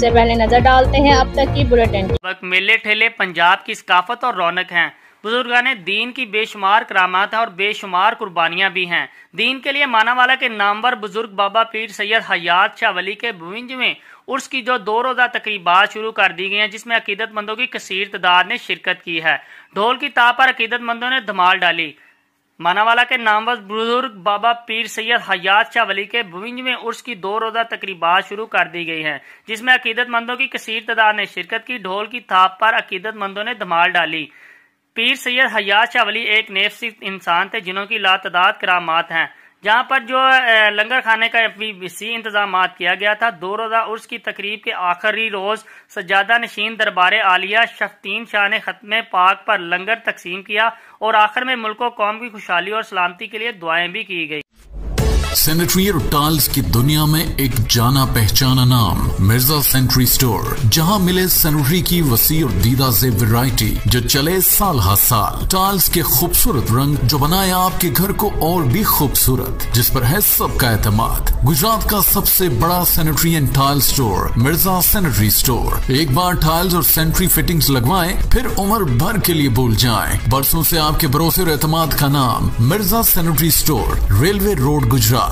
सबसे पहले नजर डालते हैं अब तक की बुलेटिन। मेले ठेले पंजाब की सकाफत और रौनक हैं। बुजुर्गान दीन की बेशुमार करामात हैं और बेशुमार कुर्बानियां भी हैं। दीन के लिए मानावाला के नामवर बुजुर्ग बाबा पीर सैयद हयात शाह वली के 52वें उर्स की जो 2 रोज़ा तकरीबात शुरू कर दी गई हैं, जिसमें अकीदतमंदों की कसीर तादाद ने शिरकत की है। ढोल की ताप पर अकीदतमंदों ने धमाल डाली। मानावाला के नामवर बुजुर्ग बाबा पीर सैयद हयात शाह वली के 52वें उर्स की 2 रोज़ा तकरीबात शुरू कर दी गई हैं, जिसमें अकीदतमंदों की कसीर तादाद ने शिरकत की। ढोल की थाप पर अकीदतमंदों ने धमाल डाली। पीर सैयद हयात शाह वली एक नेफसी इंसान थे जिन्हों की लातदाद करामात हैं। जहां पर जो लंगर खाने का भी वसी इंतजाम किया गया था। 2 रोज़ा उर्स की तकरीब के आखिरी रोज सज्जादा नशीन दरबार आलिया शफ्तीन शाह ने खत्मे पाक पर लंगर तकसीम किया और आखिर में मुल्क व कौम की खुशहाली और सलामती के लिए दुआएं भी की गई। सैनिटरी और टाइल्स की दुनिया में एक जाना पहचाना नाम मिर्जा सैनिटरी स्टोर, जहां मिले सैनिटरी की वसी और दीदा से वैरायटी जो चले साल हर साल। टाइल्स के खूबसूरत रंग जो बनाए आपके घर को और भी खूबसूरत, जिस पर है सबका एतमाद। गुजरात का सबसे बड़ा sanitary and tile store Mirza sanitary store. एक बार टाइल्स और सैनिटरी फिटिंग्स लगवाएं, फिर उम्र भर के लिए भूल जाएं। बरसों से आपके भरोसे और एतमाद का नाम Mirza sanitary store, railway road, Gujarat.